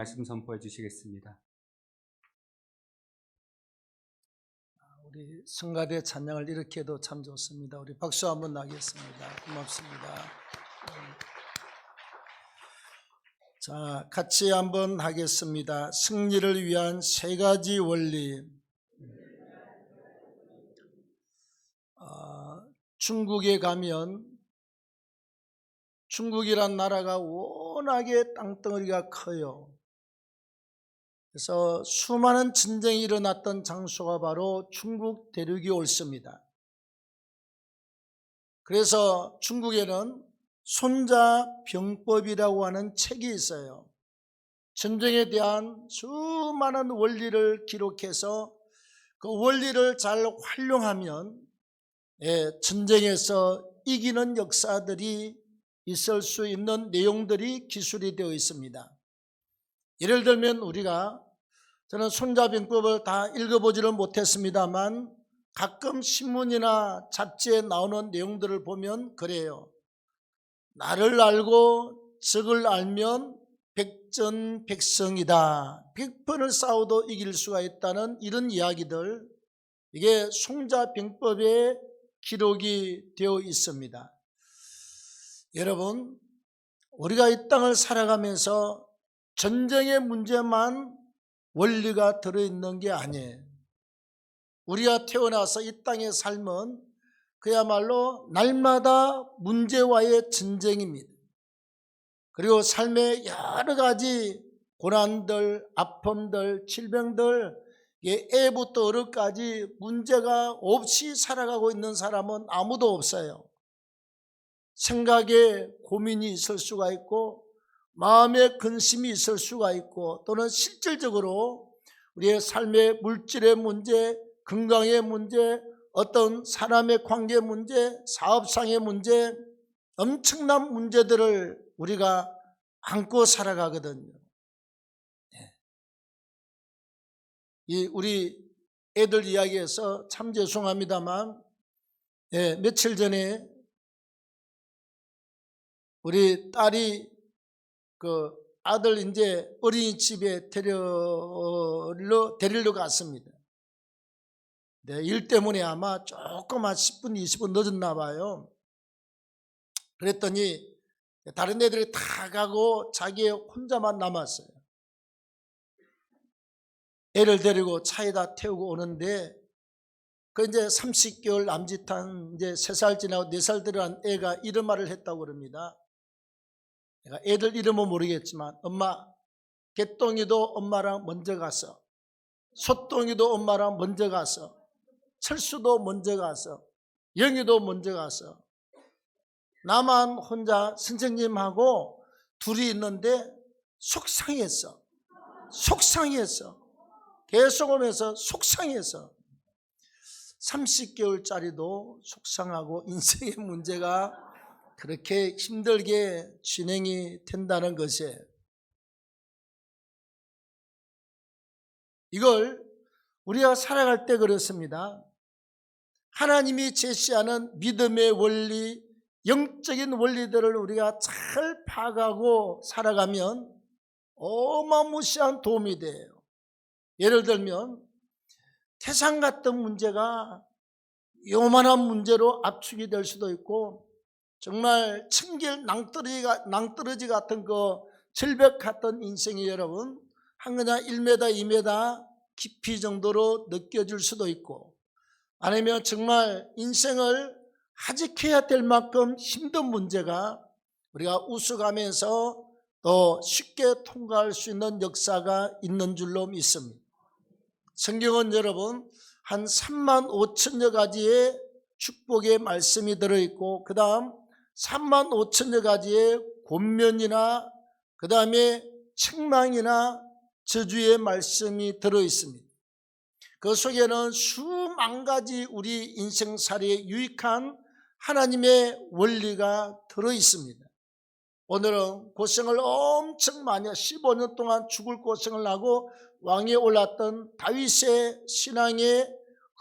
말씀 선포해 주시겠습니다. 우리 성가대 찬양을 이렇게 해도 참 좋습니다. 우리 박수 한번 나겠습니다. 고맙습니다. 자, 같이 한번 하겠습니다. 승리를 위한 세 가지 원리. 중국에 가면 중국이란 나라가 워낙에 땅덩어리가 커요. 그래서 수많은 전쟁이 일어났던 장소가 바로 중국 대륙이 옳습니다. 그래서 중국에는 손자병법이라고 하는 책이 있어요. 전쟁에 대한 수많은 원리를 기록해서 그 원리를 잘 활용하면 전쟁에서 이기는 역사들이 있을 수 있는 내용들이 기술이 되어 있습니다. 예를 들면 저는 손자병법을 다 읽어보지는 못했습니다만 가끔 신문이나 잡지에 나오는 내용들을 보면 그래요. 나를 알고 적을 알면 백전백승이다. 100번을 싸워도 이길 수가 있다는 이런 이야기들, 이게 손자병법에 기록이 되어 있습니다. 여러분, 우리가 이 땅을 살아가면서 전쟁의 문제만 원리가 들어있는 게 아니에요. 우리가 태어나서 이 땅의 삶은 그야말로 날마다 문제와의 전쟁입니다. 그리고 삶의 여러 가지 고난들, 아픔들, 질병들, 애부터 어른까지 문제가 없이 살아가고 있는 사람은 아무도 없어요. 생각에 고민이 있을 수가 있고 마음에 근심이 있을 수가 있고 또는 실질적으로 우리의 삶의 물질의 문제, 건강의 문제, 어떤 사람의 관계 문제, 사업상의 문제, 엄청난 문제들을 우리가 안고 살아가거든요. 우리 애들 이야기에서 참 죄송합니다만 며칠 전에 우리 딸이 그 아들 이제 어린이집에 데리러 갔습니다. 일 때문에 아마 조금 한 10분, 20분 늦었나 봐요. 그랬더니 다른 애들이 다 가고 자기 혼자만 남았어요. 애를 데리고 차에다 태우고 오는데 그 이제 30개월 남짓한 이제 3살 지나고 4살 들어간 애가 이런 말을 했다고 그럽니다. 내가 애들 이름은 모르겠지만 엄마, 개똥이도 엄마랑 먼저 갔어. 소똥이도 엄마랑 먼저 갔어. 철수도 먼저 갔어. 영희도 먼저 갔어. 나만 혼자 선생님하고 둘이 있는데 속상했어. 계속 오면서 속상했어. 30개월짜리도 속상하고 인생의 문제가 그렇게 힘들게 진행이 된다는 것이에요. 이걸 우리가 살아갈 때 그렇습니다. 하나님이 제시하는 믿음의 원리, 영적인 원리들을 우리가 잘 파악하고 살아가면 어마무시한 도움이 돼요. 예를 들면 태산 같은 문제가 요만한 문제로 압축이 될 수도 있고 정말 청길 낭떠러지 같은 그 절벽 같은 인생이 여러분 한 그냥 1m, 2m 깊이 정도로 느껴질 수도 있고 아니면 정말 인생을 하직해야 될 만큼 힘든 문제가 우리가 웃어가면서 또 쉽게 통과할 수 있는 역사가 있는 줄로 믿습니다. 성경은 여러분 한 35,000여 가지의 축복의 말씀이 들어있고 그 다음 35,000여 가지의 권면이나 그 다음에 책망이나 저주의 말씀이 들어있습니다. 그 속에는 수만 가지 우리 인생살이에 유익한 하나님의 원리가 들어있습니다. 오늘은 고생을 엄청 많이 15년 동안 죽을 고생을 하고 왕위에 올랐던 다윗의 신앙의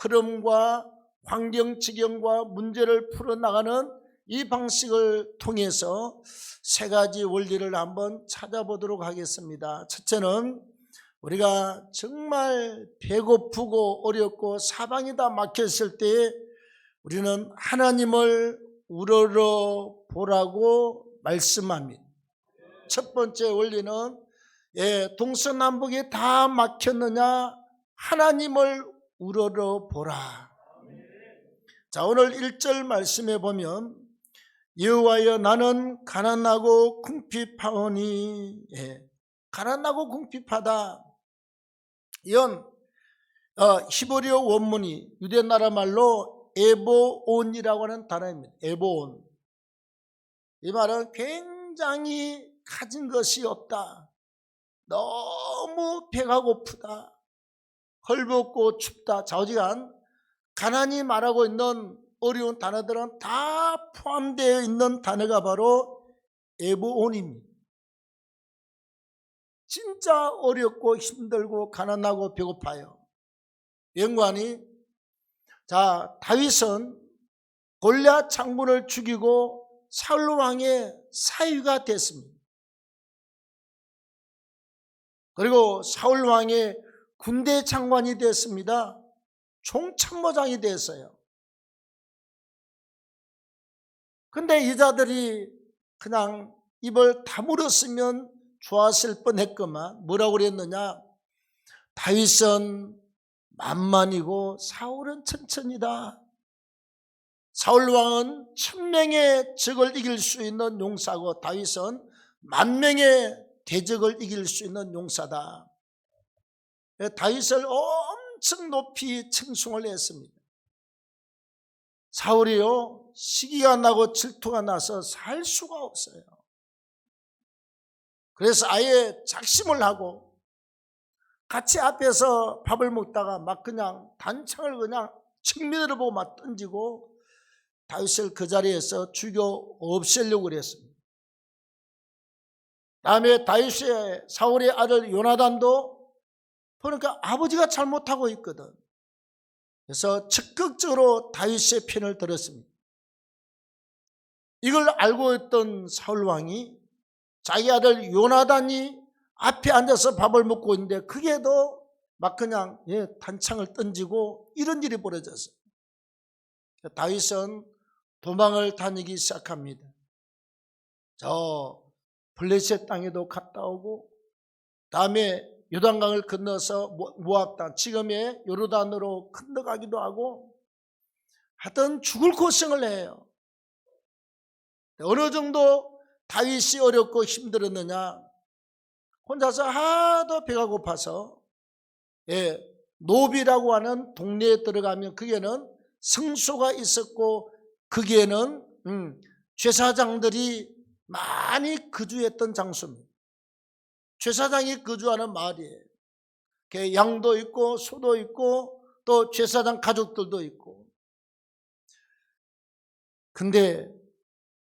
흐름과 환경 지경과 문제를 풀어나가는 이 방식을 통해서 세 가지 원리를 한번 찾아보도록 하겠습니다. 첫째는 우리가 정말 배고프고 어렵고 사방이 다 막혔을 때에 우리는 하나님을 우러러 보라고 말씀합니다. 첫 번째 원리는 동서남북이 다 막혔느냐, 하나님을 우러러 보라. 자, 오늘 1절 말씀에 보면 여호와여 나는 가난하고 궁핍하오니, 가난하고 궁핍하다. 이건 히브리어 원문이 유대 나라 말로 에보온이라고 하는 단어입니다. 에보온. 이 말은 굉장히 가진 것이 없다, 너무 배가 고프다, 헐벗고 춥다. 좌우지간 가난이 말하고 있는 어려운 단어들은 다 포함되어 있는 단어가 바로 에보온입니다. 진짜 어렵고 힘들고 가난하고 배고파요. 연관이, 자, 다윗은 골리앗 장군을 죽이고 사울 왕의 사위가 됐습니다. 그리고 사울 왕의 군대 장관이 됐습니다. 총참모장이 됐어요. 근데 이 자들이 그냥 입을 다물었으면 좋았을 뻔했구만. 뭐라고 그랬느냐? 다윗은 만만이고 사울은 천천이다. 사울 왕은 1000명의 적을 이길 수 있는 용사고 다윗은 10,000명의 대적을 이길 수 있는 용사다. 다윗을 엄청 높이称颂을 했습니다. 사울이요, 시기가 나고 질투가 나서 살 수가 없어요. 그래서 아예 작심을 하고 같이 앞에서 밥을 먹다가 막 그냥 단창을 그냥 측면으로 보고 막 던지고 다윗을 그 자리에서 죽여 없애려고 그랬습니다. 다음에 다윗의 사울의 아들 요나단도 보니까 아버지가 잘못하고 있거든. 그래서 적극적으로 다윗의 편을 들었습니다. 이걸 알고 있던 사울 왕이 자기 아들 요나단이 앞에 앉아서 밥을 먹고 있는데 그게도 막 그냥 단창을 던지고 이런 일이 벌어졌어요. 다윗은 도망을 다니기 시작합니다. 저 블레셋 땅에도 갔다 오고 다음에 요단강을 건너서 모압 땅, 지금의 요르단으로 건너가기도 하고 하여튼 죽을 고생을 해요. 어느 정도 다윗이 어렵고 힘들었느냐, 혼자서 하도 배가 고파서 노비라고 하는 동네에 들어가면 거기에는 성소가 있었고 거기에는 제사장들이 많이 거주했던 장소입니다. 제사장이 거주하는 마을이에요. 양도 있고 소도 있고 또 제사장 가족들도 있고. 근데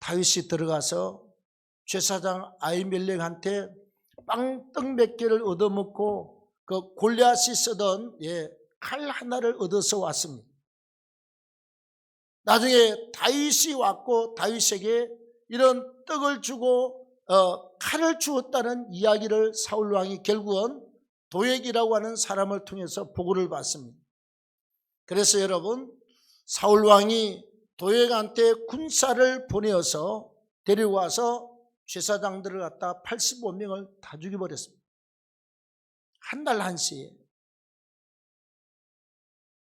다윗이 들어가서 제사장 아히멜렉한테 빵떡 몇 개를 얻어먹고 그 골리앗이 쓰던 칼 하나를 얻어서 왔습니다. 나중에 다윗이 왔고 다윗에게 이런 떡을 주고 칼을 주었다는 이야기를 사울 왕이 결국은 도액이라고 하는 사람을 통해서 보고를 받습니다. 그래서 여러분, 사울 왕이 도액한테 군사를 보내어서 데려와서 제사장들을 갖다 85명을 다 죽여버렸습니다. 한 달 한시에.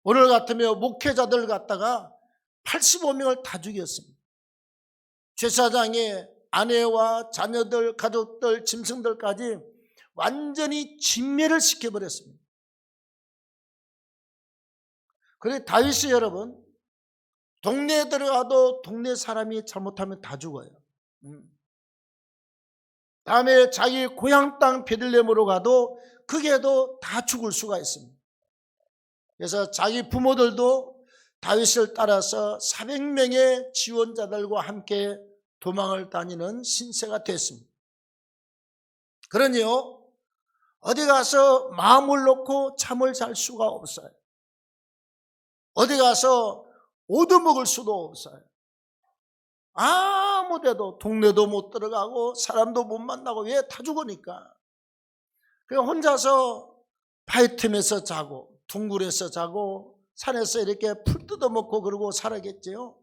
오늘 같으면 목회자들 갖다가 85명을 다 죽였습니다. 제사장의 아내와 자녀들, 가족들, 짐승들까지 완전히 진멸을 시켜버렸습니다. 그래 다윗이 여러분, 동네에 들어가도 동네 사람이 잘못하면 다 죽어요. 다음에 자기 고향 땅 베들레헴으로 가도 거기에도 다 죽을 수가 있습니다. 그래서 자기 부모들도 다윗을 따라서 400명의 지원자들과 함께 도망을 다니는 신세가 됐습니다. 그러니요, 어디 가서 마음을 놓고 잠을 잘 수가 없어요. 어디 가서 얻어먹을 수도 없어요. 아무 데도 동네도 못 들어가고 사람도 못 만나고. 왜? 다 죽으니까. 그냥 혼자서 바위 틈에서 자고 둥굴에서 자고 산에서 이렇게 풀 뜯어먹고 그러고 살아겠지요.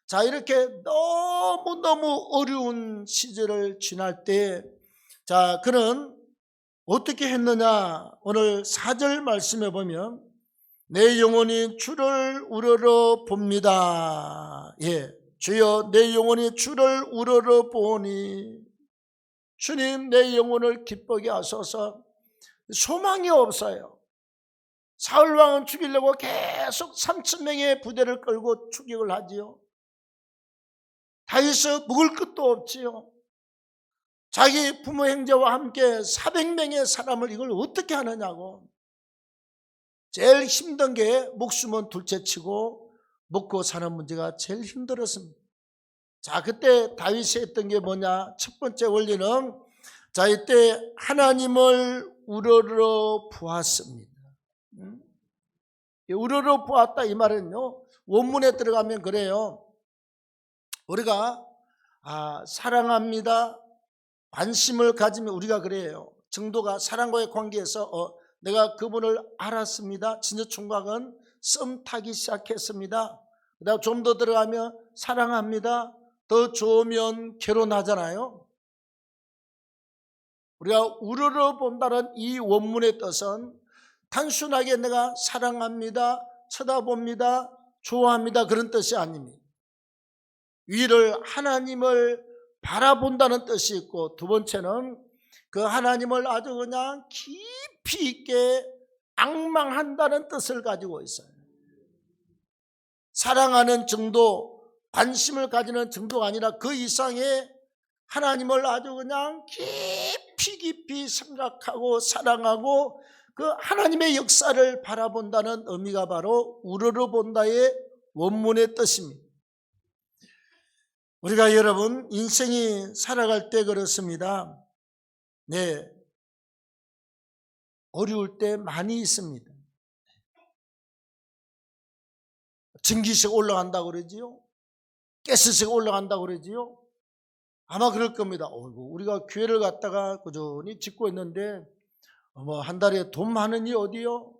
자, 이렇게 너무너무 어려운 시절을 지날 때, 자, 그는 어떻게 했느냐? 오늘 4절 말씀에 보면 내 영혼이 주를 우러러 봅니다. 예, 주여 내 영혼이 주를 우러러 보니 주님 내 영혼을 기쁘게 하소서. 소망이 없어요. 사울왕은 죽이려고 계속 3,000명의 부대를 끌고 추격을 하지요. 다윗은 묵을 것도 없지요. 자기 부모 형제와 함께 400명의 사람을 이걸 어떻게 하느냐고. 제일 힘든 게 목숨은 둘째치고 먹고 사는 문제가 제일 힘들었습니다. 자, 그때 다윗이 했던 게 뭐냐? 첫 번째 원리는, 자, 이때 하나님을 우러러 보았습니다. 우러러 보았다 이 말은요, 원문에 들어가면 그래요. 우리가 사랑합니다, 관심을 가지면 우리가 그래요. 정도가 사랑과의 관계에서 내가 그분을 알았습니다. 진짜 총각은 썸 타기 시작했습니다. 그다음 좀 더 들어가면 사랑합니다. 더 좋으면 결혼하잖아요. 우리가 우러러 본다는 이 원문의 뜻은 단순하게 내가 사랑합니다, 쳐다봅니다, 좋아합니다 그런 뜻이 아닙니다. 위를 하나님을 바라본다는 뜻이 있고, 두 번째는 그 하나님을 아주 그냥 깊이 있게 앙망한다는 뜻을 가지고 있어요. 사랑하는 정도, 관심을 가지는 정도가 아니라 그 이상의 하나님을 아주 그냥 깊이 생각하고 사랑하고 그 하나님의 역사를 바라본다는 의미가 바로 우러러 본다의 원문의 뜻입니다. 우리가 여러분 인생이 살아갈 때 그렇습니다. 네, 어려울 때 많이 있습니다. 증기세가 올라간다고 그러지요. 가스세가 올라간다고 그러지요. 아마 그럴 겁니다. 우리가 교회를 갔다가 꾸준히 짓고 있는데 한 달에 돈 많으니 어디요?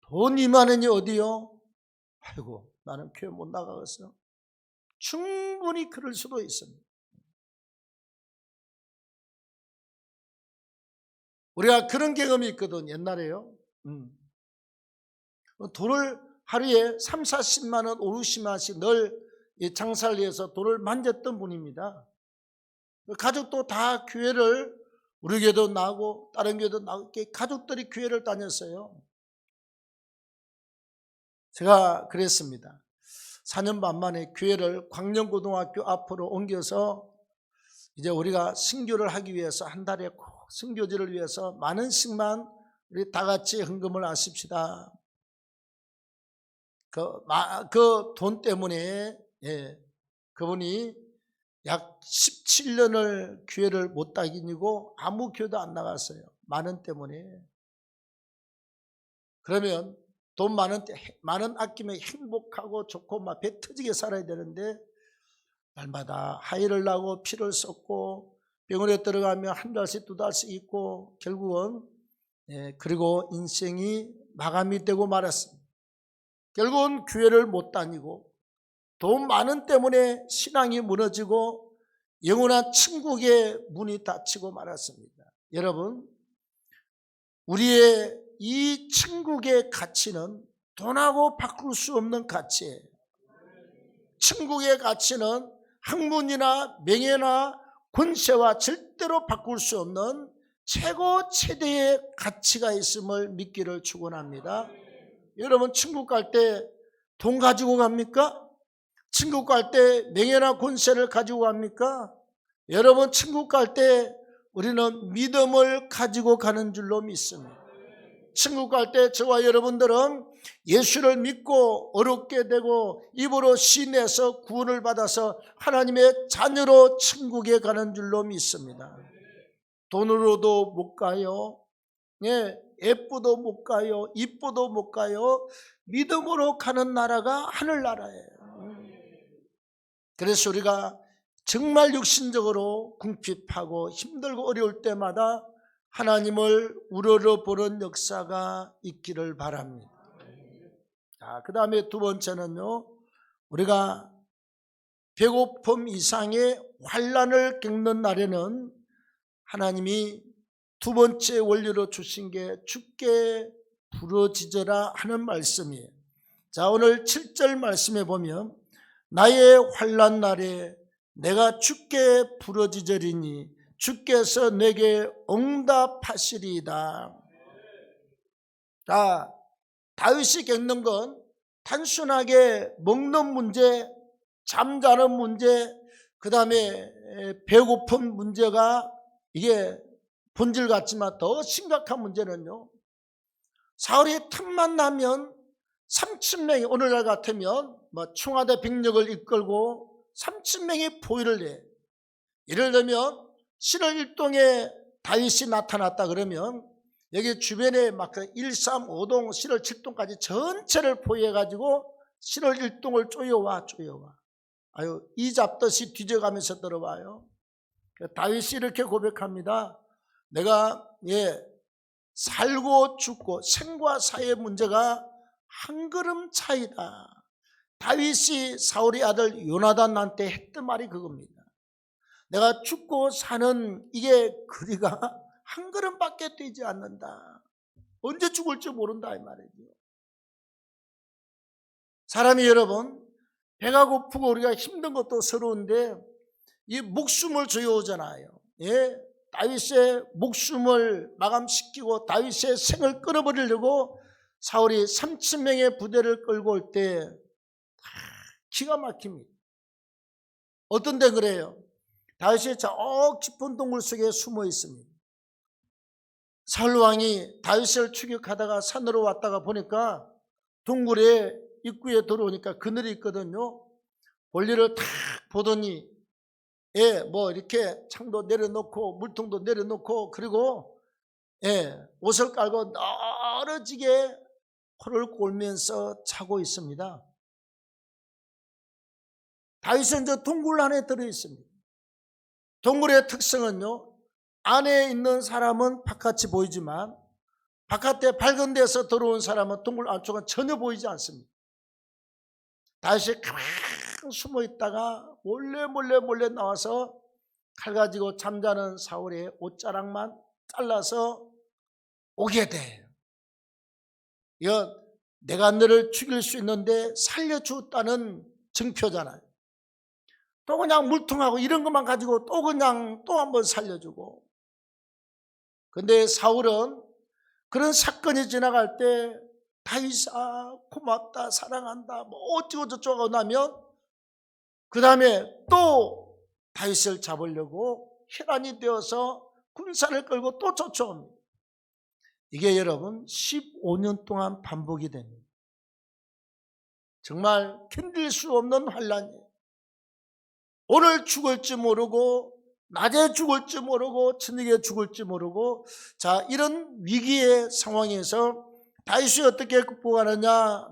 돈 이만하니 어디요? 아이고, 나는 교회 못 나가겠어. 충분히 그럴 수도 있습니다. 우리가 그런 경험이 있거든. 옛날에요. 돈을 하루에 3, 40만 원, 5, 60만 원씩 늘 장사를 위해서 돈을 만졌던 분입니다. 가족도 다 교회를, 우리 교회도 나고 다른 교회도 나고 가족들이 교회를 다녔어요. 제가 그랬습니다. 4년 반 만에 교회를 광명고등학교 앞으로 옮겨서 이제 우리가 선교를 하기 위해서 한 달에 꼭 선교지를 위해서 만 원씩만 우리 다 같이 헌금을 하십시다. 그 돈 때문에 그분이 약 17년을 교회를 못 다니고 아무 교회도 안 나갔어요. 만 원 때문에. 그러면 돈 만 원 아끼면 행복하고 좋고 막 배 터지게 살아야 되는데 날마다 하이를 나고 피를 쏟고 병원에 들어가면 한 달씩 두 달씩 있고 결국은 그리고 인생이 마감이 되고 말았습니다. 결국은 교회를 못 다니고 돈 많은 때문에 신앙이 무너지고 영원한 천국의 문이 닫히고 말았습니다. 여러분, 우리의 이 천국의 가치는 돈하고 바꿀 수 없는 가치예요. 천국의 가치는 학문이나 명예나 권세와 절대로 바꿀 수 없는 최고 최대의 가치가 있음을 믿기를 축원합니다. 여러분, 천국 갈 때 돈 가지고 갑니까? 천국 갈 때 명예나 권세를 가지고 갑니까? 여러분, 천국 갈 때 우리는 믿음을 가지고 가는 줄로 믿습니다. 천국 갈 때 저와 여러분들은 예수를 믿고 어렵게 되고 입으로 시인해서 구원을 받아서 하나님의 자녀로 천국에 가는 줄로 믿습니다. 돈으로도 못 가요. 예쁘도 못 가요. 이쁘도 못 가요. 믿음으로 가는 나라가 하늘나라예요. 그래서 우리가 정말 육신적으로 궁핍하고 힘들고 어려울 때마다 하나님을 우러러보는 역사가 있기를 바랍니다. 자, 그 다음에 두 번째는요, 우리가 배고픔 이상의 환난을 겪는 날에는 하나님이 두 번째 원리로 주신 게 죽게 부러지져라 하는 말씀이에요. 자, 오늘 7절 말씀에 보면 나의 환난 날에 내가 죽게 부러지저리니 주께서 내게 응답하시리이다. 자, 다윗이 겪는 건 단순하게 먹는 문제, 잠자는 문제, 그 다음에 배고픈 문제가 이게 본질 같지만 더 심각한 문제는요, 사울이 틈만 나면 3,000명이 오늘날 같으면 청와대 병력을 이끌고 3,000명이 포위를 해. 예를 들면 7월 1동에 다윗이 나타났다 그러면 여기 주변에 막 1, 3, 5동, 7월 7동까지 전체를 포위해가지고 7월 1동을 쪼여와. 아유, 이 잡듯이 뒤져가면서 들어와요. 다윗이 이렇게 고백합니다. 내가 살고 죽고 생과 사의 문제가 한 걸음 차이다. 다윗이 사울의 아들 요나단한테 했던 말이 그겁니다. 내가 죽고 사는 이게 거리가 한 걸음밖에 되지 않는다. 언제 죽을지 모른다 이 말이죠. 사람이 여러분 배가 고프고 우리가 힘든 것도 서러운데 이 목숨을 조여오잖아요. 다윗의 목숨을 마감시키고 다윗의 생을 끊어버리려고 사울이 3,000명의 부대를 끌고 올 때 기가 막힙니다. 어떤 데 그래요? 다윗이 저 깊은 동굴 속에 숨어 있습니다. 사울 왕이 다윗을 추격하다가 산으로 왔다가 보니까 동굴에 입구에 들어오니까 그늘이 있거든요. 볼일을 탁 보더니 이렇게 창도 내려놓고 물통도 내려놓고 그리고 옷을 깔고 떨어지게 코를 골면서 자고 있습니다. 다윗은 저 동굴 안에 들어 있습니다. 동굴의 특성은요, 안에 있는 사람은 바깥이 보이지만 바깥에 밝은 데서 들어온 사람은 동굴 안쪽은 전혀 보이지 않습니다. 다윗이 가만히 숨어 있다가 몰래 나와서 칼 가지고 잠자는 사울의 옷자락만 잘라서 오게 돼. 이건 내가 너를 죽일 수 있는데 살려주었다는 증표잖아요. 또 그냥 물통하고 이런 것만 가지고 또 그냥 또 한번 살려주고. 근데 사울은 그런 사건이 지나갈 때 다윗아 고맙다 사랑한다 어쩌고 저쩌고 나면 그 다음에 또 다윗을 잡으려고 혈안이 되어서 군사를 끌고 또 쫓아옵니다. 이게 여러분 15년 동안 반복이 됩니다. 정말 견딜 수 없는 환난이에요. 오늘 죽을지 모르고 낮에 죽을지 모르고 저녁에 죽을지 모르고 자 이런 위기의 상황에서 다윗이 어떻게 극복하느냐.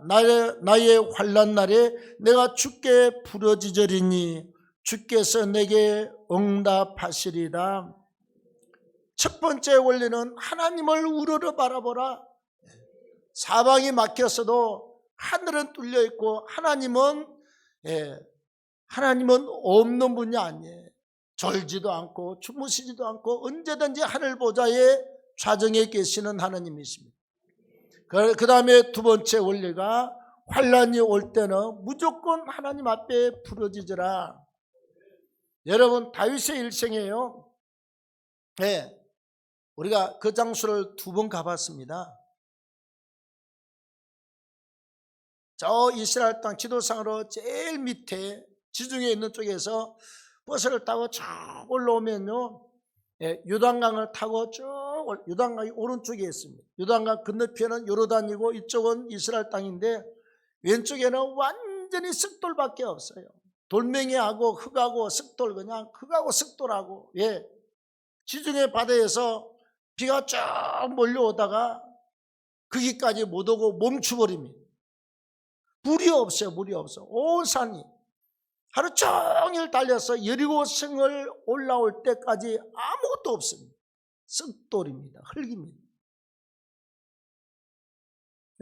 나의 환난 날에 내가 주께 부르짖으리니 주께서 내게 응답하시리라. 첫 번째 원리는 하나님을 우러러 바라보라. 사방이 막혔어도 하늘은 뚫려 있고 하나님은 없는 분이 아니에요. 졸지도 않고 주무시지도 않고 언제든지 하늘 보좌에 좌정에 계시는 하나님이십니다. 그 다음에 두 번째 원리가 환난이 올 때는 무조건 하나님 앞에 부르짖으라. 여러분 다윗의 일생이에요. 우리가 그 장소를 2번 가봤습니다. 저 이스라엘 땅 지도상으로 제일 밑에 지중해 있는 쪽에서 버스를 타고 쭉 올라오면요, 요단강을 타고 쭉 요단강이 오른쪽에 있습니다. 요단강 건너편은 요르단이고 이쪽은 이스라엘 땅인데 왼쪽에는 완전히 쓱돌밖에 없어요. 돌멩이하고 흙하고 쓱돌, 그냥 흙하고 쓱돌하고. 지중해 바다에서 비가 쫙 몰려오다가 거기까지 못 오고 멈춰버립니다. 물이 없어요. 온 산이. 하루 종일 달려서 여리고성을 올라올 때까지 아무것도 없습니다. 썩돌입니다. 흙입니다.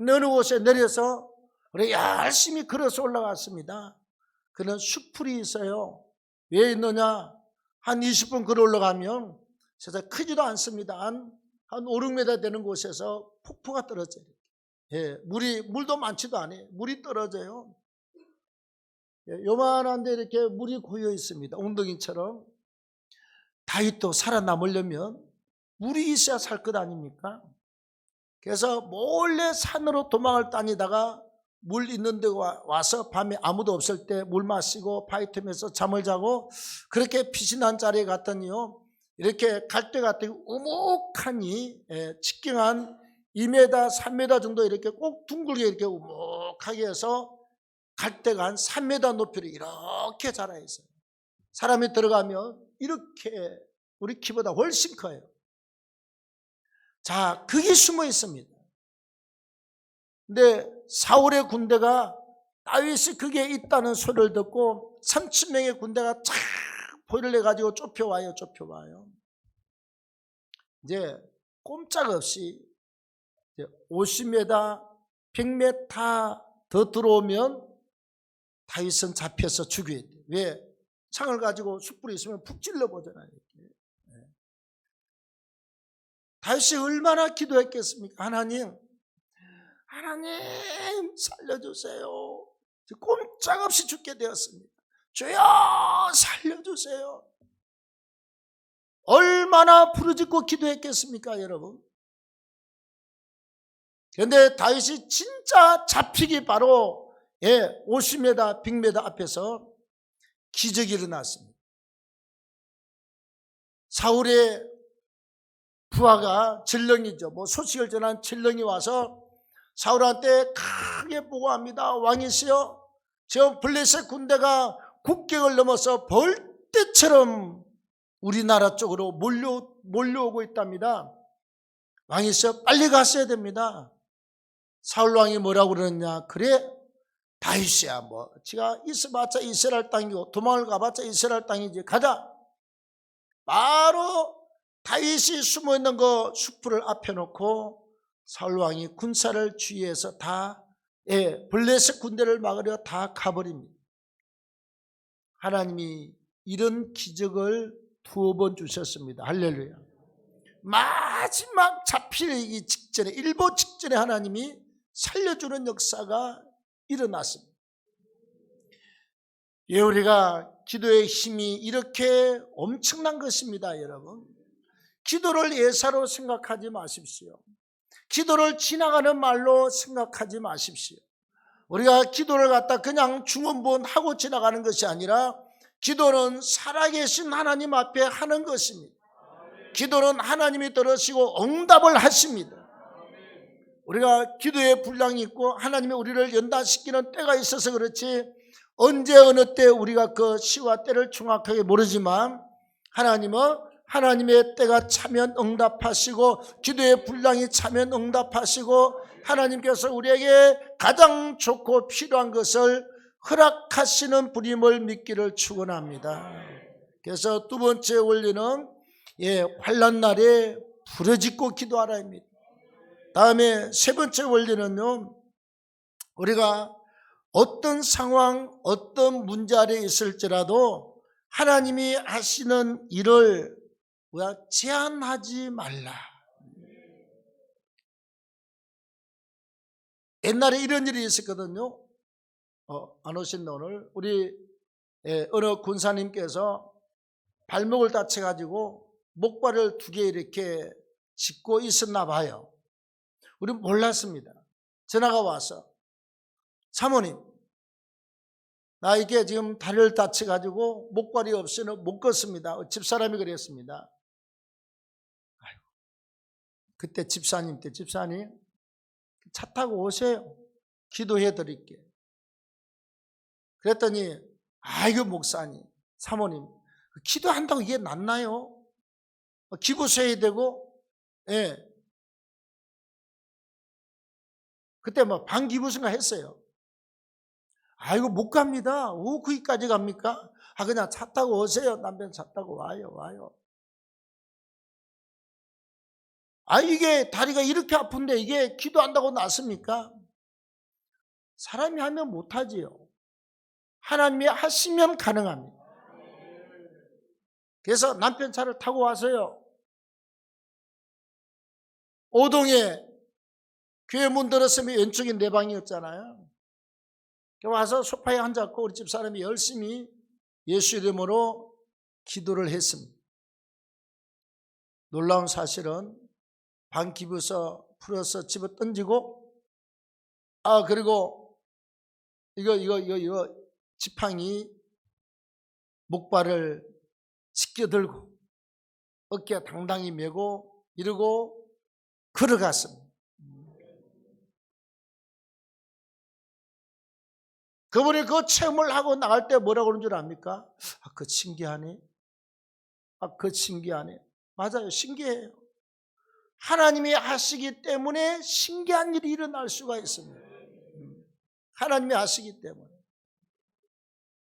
어느 곳에 내려서 우리 열심히 걸어서 올라갔습니다. 그는 숲풀이 있어요. 왜 있느냐? 한 20분 걸어 올라가면 세상 크지도 않습니다. 한 5, 6m 되는 곳에서 폭포가 떨어져요. 예, 물도 많지도 않아요. 물이 떨어져요. 예, 요만한데 이렇게 물이 고여 있습니다. 웅덩이처럼. 다윗도 살아남으려면 물이 있어야 살 것 아닙니까? 그래서 몰래 산으로 도망을 다니다가 물 있는 데 와서 밤에 아무도 없을 때 물 마시고 파이터면서 잠을 자고, 그렇게 피신한 자리에 갔더니요, 이렇게 갈대 같은 우묵하니 직경한 2m, 3m 정도 이렇게 꼭 둥글게 이렇게 우묵하게 해서 갈대가 한 3m 높이로 이렇게 자라 있어요. 사람이 들어가면 이렇게 우리 키보다 훨씬 커요. 자, 그게 숨어 있습니다. 근데 사울의 군대가 다윗이 그게 있다는 소리를 듣고 3,000명의 군대가 쫙 포위를 내가지고 좁혀와요. 이제 꼼짝없이 50m, 100m 더 들어오면 다윗은 잡혀서 죽여야 돼요. 왜? 창을 가지고 숯불이 있으면 푹 찔러보잖아요. 다윗이 얼마나 기도했겠습니까? 하나님 살려주세요. 꼼짝없이 죽게 되었습니다. 주여 살려주세요. 얼마나 부르짖고 기도했겠습니까, 여러분? 그런데 다윗이 진짜 잡히기 바로 50m, 100m 앞에서 기적이 일어났습니다. 사울의 부하가 전령이죠. 소식을 전한 전령이 와서 사울한테 크게 보고합니다. 왕이시여, 저 블레셋 군대가 국경을 넘어서 벌떼처럼 우리나라 쪽으로 몰려오고 있답니다. 왕이시여, 빨리 갔어야 됩니다. 사울 왕이 뭐라고 그러느냐? 그래, 다윗이야, 지가 있어봤자 이스라엘 땅이고 도망을 가봤자 이스라엘 땅이지, 가자. 바로 다윗이 숨어있는 그 숲을 앞에 놓고 사울 왕이 군사를 주위해서 다 블레셋 군대를 막으려 다 가버립니다. 하나님이 이런 기적을 2번 주셨습니다. 할렐루야. 마지막 잡히기 직전에, 일보 직전에 하나님이 살려주는 역사가 일어났습니다. 예, 우리가 기도의 힘이 이렇게 엄청난 것입니다, 여러분. 기도를 예사로 생각하지 마십시오. 기도를 지나가는 말로 생각하지 마십시오. 우리가 기도를 갖다 그냥 중언부언하고 지나가는 것이 아니라 기도는 살아계신 하나님 앞에 하는 것입니다. 기도는 하나님이 들으시고 응답을 하십니다. 우리가 기도에 분량이 있고 하나님이 우리를 연단시키는 때가 있어서 그렇지, 언제 어느 때 우리가 그 시와 때를 정확하게 모르지만 하나님은 하나님의 때가 차면 응답하시고 기도의 분량이 차면 응답하시고 하나님께서 우리에게 가장 좋고 필요한 것을 허락하시는 분임을 믿기를 축원합니다. 그래서 2번째 원리는 환난 날에 부르짖고 기도하라입니다. 다음에 3번째 원리는요, 우리가 어떤 상황, 어떤 문제 아래에 있을지라도 하나님이 하시는 일을 우리가 제한하지 말라. 옛날에 이런 일이 있었거든요. 안 오신다 오늘. 우리 어느 군사님께서 발목을 다쳐가지고 목발을 2개 이렇게 짚고 있었나 봐요. 우리는 몰랐습니다. 전화가 와서, 사모님, 나 이게 지금 다리를 다쳐가지고 목발이 없으면 못 걷습니다. 집사람이 그랬습니다. 아이고, 그때 집사님 차 타고 오세요. 기도해 드릴게요. 그랬더니, 아이고 목사님, 사모님, 기도한다고 이게 낫나요? 기부서야 되고, 그때 반기부선가 했어요. 아이고 못 갑니다. 거기까지 갑니까? 그냥 차 타고 오세요. 남편 차 타고 와요. 이게 다리가 이렇게 아픈데 이게 기도한다고 낫습니까? 사람이 하면 못하지요. 하나님이 하시면 가능합니다. 그래서 남편 차를 타고 와서요. 오동에 교회 문 들었으면 왼쪽이 내 방이었잖아요. 와서 소파에 앉았고 우리 집 사람이 열심히 예수 이름으로 기도를 했습니다. 놀라운 사실은 방 기부서 풀어서 집어 던지고 그리고 이거 지팡이 목발을 지켜들고 어깨에 당당히 메고 이러고 걸어갔습니다. 그분이 그 체험을 하고 나갈 때 뭐라고 그러는 줄 압니까? 그 신기하네. 그 신기하네. 맞아요. 신기해요. 하나님이 하시기 때문에 신기한 일이 일어날 수가 있습니다. 하나님이 하시기 때문에.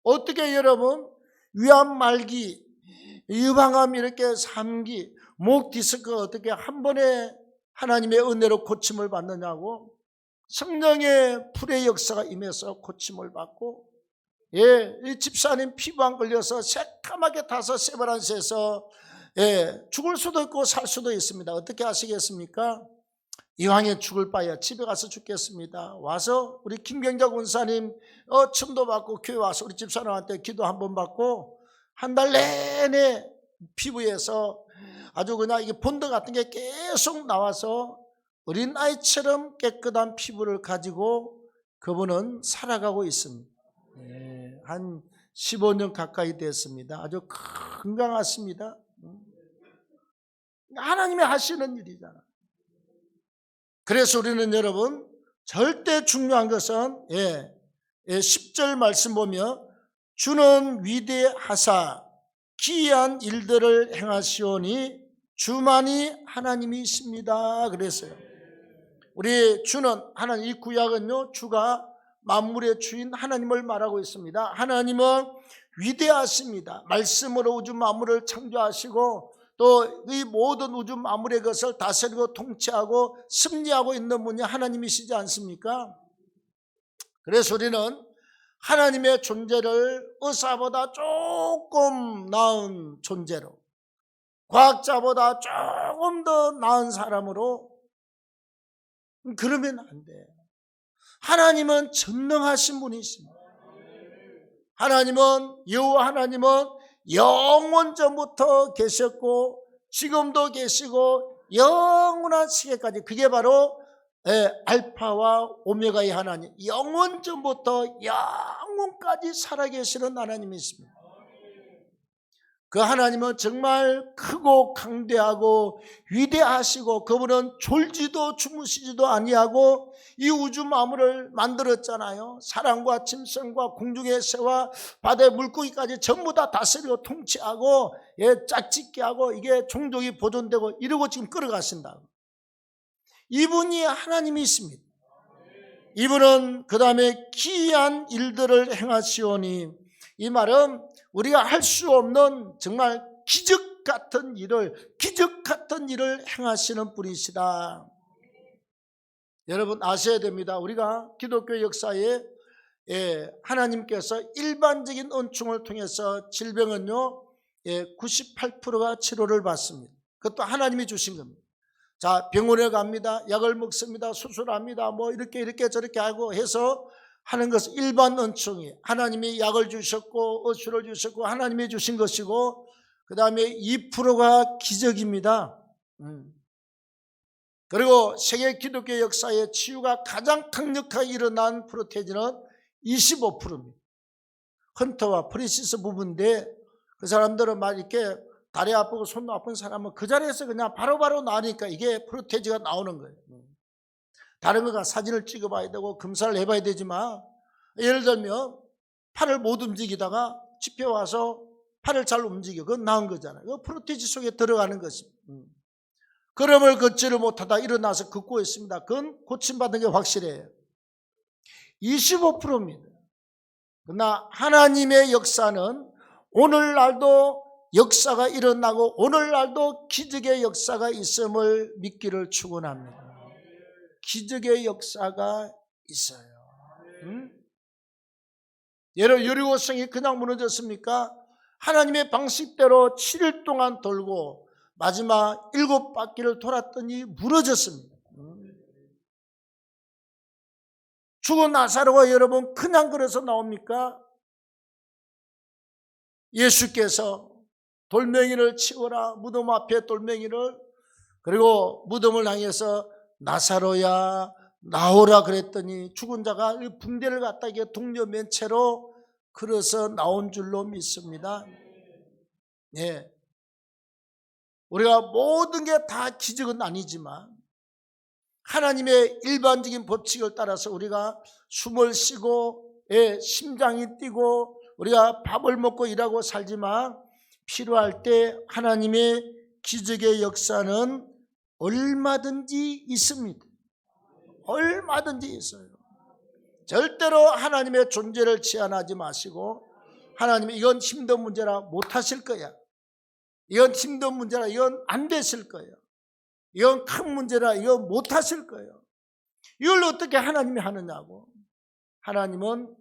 어떻게 여러분 위암 말기, 유방암 이렇게 3기, 목 디스크가 어떻게 한 번에 하나님의 은혜로 고침을 받느냐고 성령의 불의 역사가 임해서 고침을 받고 이 집사님 피부암 걸려서 새까맣게 타서 세브란스에서 죽을 수도 있고 살 수도 있습니다. 어떻게 하시겠습니까? 이왕에 죽을 바에야 집에 가서 죽겠습니다. 와서 우리 김경자 권사님 첨도 받고 교회 와서 우리 집사람한테 기도 한번 받고 한 달 내내 피부에서 아주 그냥 이게 본드 같은 게 계속 나와서 어린아이처럼 깨끗한 피부를 가지고 그분은 살아가고 있습니다. 한 15년 가까이 됐습니다. 아주 건강하십니다. 하나님이 하시는 일이잖아. 그래서 우리는 여러분 절대 중요한 것은 10절 말씀 보면 주는 위대하사 기이한 일들을 행하시오니 주만이 하나님이십니다. 그랬어요. 우리 주는 하나님, 이 구약은요 주가 만물의 주인 하나님을 말하고 있습니다. 하나님은 위대하십니다. 말씀으로 우주 만물을 창조하시고 또 이 모든 우주 만물의 것을 다스리고 통치하고 섭리하고 있는 분이 하나님이시지 않습니까? 그래서 우리는 하나님의 존재를 의사보다 조금 나은 존재로, 과학자보다 조금 더 나은 사람으로 그러면 안 돼. 하나님은 전능하신 분이십니다. 하나님은 여호와 하나님은 영원 전부터 계셨고 지금도 계시고 영원한 시계까지 그게 바로 알파와 오메가의 하나님, 영원 전부터 영원까지 살아계시는 하나님이십니다. 그 하나님은 정말 크고 강대하고 위대하시고 그분은 졸지도 주무시지도 아니하고 이 우주 만물을 만들었잖아요. 사람과 짐승과 공중의 새와 바다의 물고기까지 전부 다 다스리고 통치하고 짝짓게 하고 이게 종족이 보존되고 이러고 지금 끌어가신다. 이분이 하나님이십니다. 이분은 그 다음에 기이한 일들을 행하시오니, 이 말은 우리가 할 수 없는 정말 기적 같은 일을 행하시는 분이시다. 여러분 아셔야 됩니다. 우리가 기독교 역사에 하나님께서 일반적인 은총을 통해서 질병은요 98%가 치료를 받습니다. 그것도 하나님이 주신 겁니다. 자, 병원에 갑니다. 약을 먹습니다. 수술합니다. 뭐 이렇게 저렇게 하고 해서 하는 것은 일반 은총이에요. 하나님이 약을 주셨고 의술을 주셨고 하나님이 주신 것이고, 그 다음에 2%가 기적입니다. 그리고 세계 기독교 역사의 치유가 가장 강력하게 일어난 프로테지는 25%입니다. 헌터와 프리시스 부부인데 그 사람들은 막 이렇게 다리 아프고 손 아픈 사람은 그 자리에서 그냥 바로바로 나으니까 이게 프로테지가 나오는 거예요. 다른 거가 사진을 찍어봐야 되고 검사를 해봐야 되지만, 예를 들면 팔을 못 움직이다가 집에 와서 팔을 잘 움직여. 그건 나은 거잖아요. 그 프로테지 속에 들어가는 것입니다. 걸음을 걷지를 못하다 일어나서 걷고 있습니다. 그건 고침받은 게 확실해요. 25%입니다. 그러나 하나님의 역사는 오늘날도 역사가 일어나고 오늘날도 기적의 역사가 있음을 믿기를 축원합니다. 기적의 역사가 있어요. 예를 여리고성이 그냥 무너졌습니까? 하나님의 방식대로 7일 동안 돌고 마지막 7바퀴를 돌았더니 무너졌습니다. 죽은 나사로가 여러분 그냥 그래서 나옵니까? 예수께서 돌멩이를 치워라, 무덤 앞에 돌멩이를, 그리고 무덤을 향해서 나사로야 나오라 그랬더니 죽은 자가 붕대를 갖다 동여맨 채로 걸어서 나온 줄로 믿습니다. 예. 우리가 모든 게 다 기적은 아니지만 하나님의 일반적인 법칙을 따라서 우리가 숨을 쉬고 심장이 뛰고 우리가 밥을 먹고 일하고 살지만 필요할 때 하나님의 기적의 역사는 얼마든지 있습니다. 얼마든지 있어요. 절대로 하나님의 존재를 제한하지 마시고 하나님 이건 힘든 문제라 못하실 거야. 이건 힘든 문제라 이건 안 되실 거예요. 이건 큰 문제라 이건 못하실 거예요. 이걸 어떻게 하나님이 하느냐고. 하나님은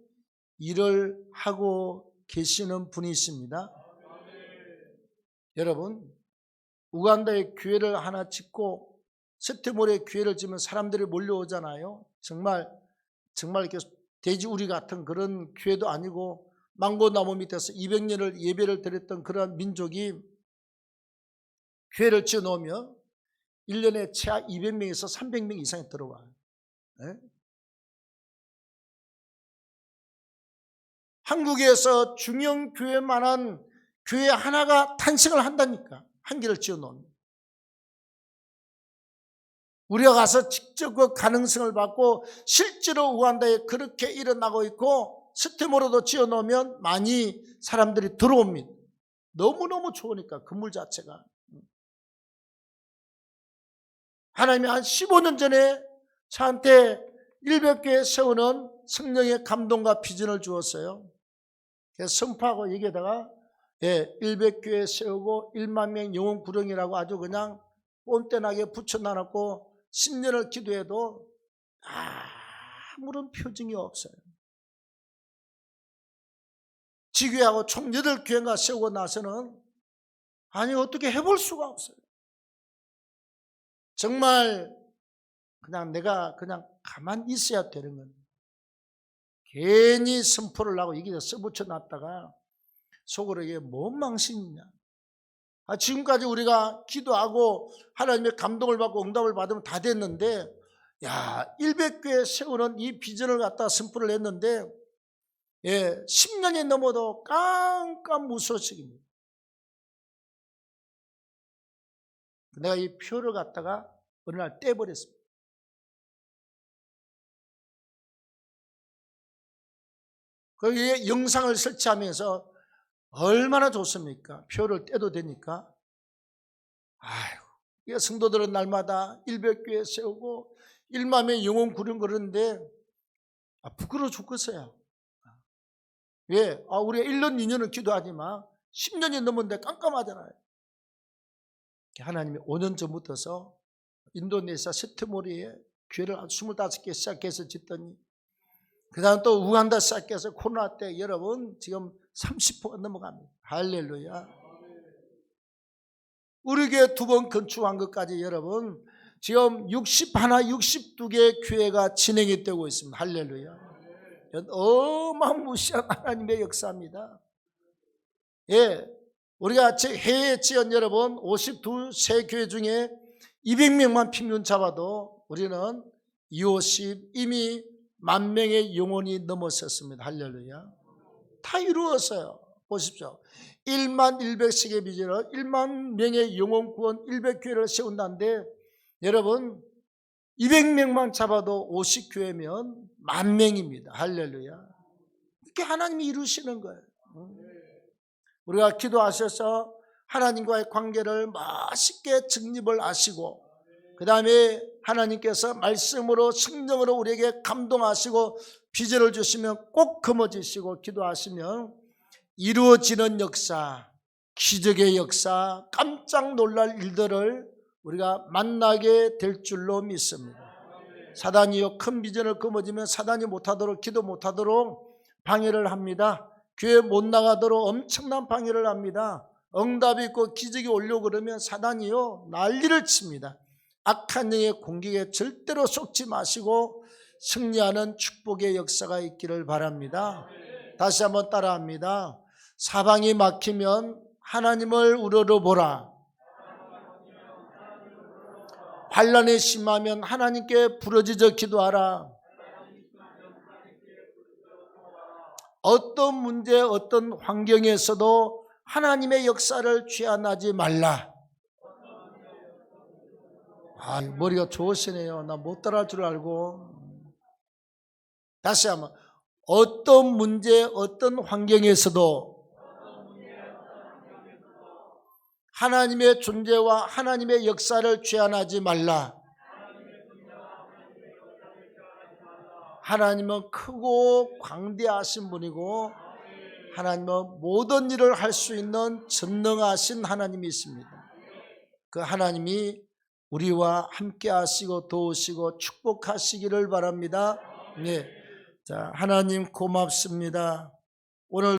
일을 하고 계시는 분이십니다. 여러분 우간다에 교회를 하나 짓고 스테몰에 교회를 지으면 사람들이 몰려오잖아요. 정말 이렇게 돼지우리 같은 그런 교회도 아니고 망고나무 밑에서 200년을 예배를 드렸던 그런 민족이 교회를 지어 놓으면 1년에 최하 200명에서 300명 이상이 들어와요. 네? 한국에서 중형 교회만한 교회 하나가 탄생을 한다니까. 한 개를 지어 놓으면. 우리가 가서 직접 그 가능성을 받고 실제로 우간다에 그렇게 일어나고 있고 스테모로도 지어 놓으면 많이 사람들이 들어옵니다. 너무너무 좋으니까 건물 자체가. 하나님이 한 15년 전에 저한테 100개 세우는 성령의 감동과 비전을 주었어요. 그래서 선포하고 얘기하다가 100교회 세우고 1만 명 영혼 구령이라고 아주 그냥 꼰대나게 붙여놔놓고 10년을 기도해도 아무런 표징이 없어요. 지교회하고 총 8교회가 세우고 나서는 아니 어떻게 해볼 수가 없어요. 정말 그냥 내가 그냥 가만히 있어야 되는 겁니다. 괜히 선포를 하고 여기다 써붙여 놨다가 속으로 이게 뭔 망신이냐. 지금까지 우리가 기도하고 하나님의 감동을 받고 응답을 받으면 다 됐는데 100교회 세우는 이 비전을 갖다 선포를 했는데 10년이 넘어도 깜깜무소식입니다. 내가 이 표를 갖다가 어느 날 떼버렸습니다. 거기에 영상을 설치하면서 얼마나 좋습니까? 표를 떼도 되니까. 아이고, 성도들은 날마다 100교회 세우고 1만 명 영혼 구령 그러는데 부끄러워 죽겠어요. 왜? 우리가 1년, 2년은 기도하지만 10년이 넘었는데 깜깜하잖아요. 하나님이 5년 전부터서 인도네시아 스테모리에 교회를 25개 시작해서 짓더니 그 다음 또 우간다 시작해서 코로나 때 여러분 지금 30%가 넘어갑니다. 할렐루야. 우리 교회 2번 건축한 것까지 여러분 지금 62개 교회가 진행이 되고 있습니다. 할렐루야. 어마무시한 하나님의 역사입니다. 우리가 해외 지연 여러분 52세 교회 중에 200명만 평균 잡아도 우리는 250 이미 10,000명의 영혼이 넘어섰습니다. 할렐루야. 다 이루었어요. 보십시오. 1만 100세계 비전을 1만 명의 영혼 구원 100교회를 세운다는데 여러분 200명만 잡아도 50교회면 10,000명입니다. 할렐루야. 이렇게 하나님이 이루시는 거예요. 우리가 기도하셔서 하나님과의 관계를 멋있게 정립을 하시고 그 다음에 하나님께서 말씀으로 성령으로 우리에게 감동하시고 비전을 주시면 꼭 거머쥐시고 기도하시면 이루어지는 역사, 기적의 역사, 깜짝 놀랄 일들을 우리가 만나게 될 줄로 믿습니다. 사단이요, 큰 비전을 거머쥐면 사단이 못하도록, 기도 못하도록 방해를 합니다. 교회 못 나가도록 엄청난 방해를 합니다. 응답이 있고 기적이 오려고 그러면 사단이요, 난리를 칩니다. 악한 영의 공격에 절대로 속지 마시고 승리하는 축복의 역사가 있기를 바랍니다. 다시 한번 따라합니다. 사방이 막히면 하나님을 우러러보라. 환난이 심하면 하나님께 부르짖어 기도하라. 어떤 문제, 어떤 환경에서도 하나님의 역사를 제한하지 말라. 머리가 좋으시네요. 나 못 따라할 줄 알고. 다시 한번. 어떤 문제, 어떤 환경에서도 하나님의 존재와 하나님의 역사를 제한하지 말라. 하나님은 크고 광대하신 분이고 하나님은 모든 일을 할 수 있는 전능하신 하나님이 있습니다. 그 하나님이 우리와 함께 하시고 도우시고 축복하시기를 바랍니다. 네. 자, 하나님 고맙습니다. 오늘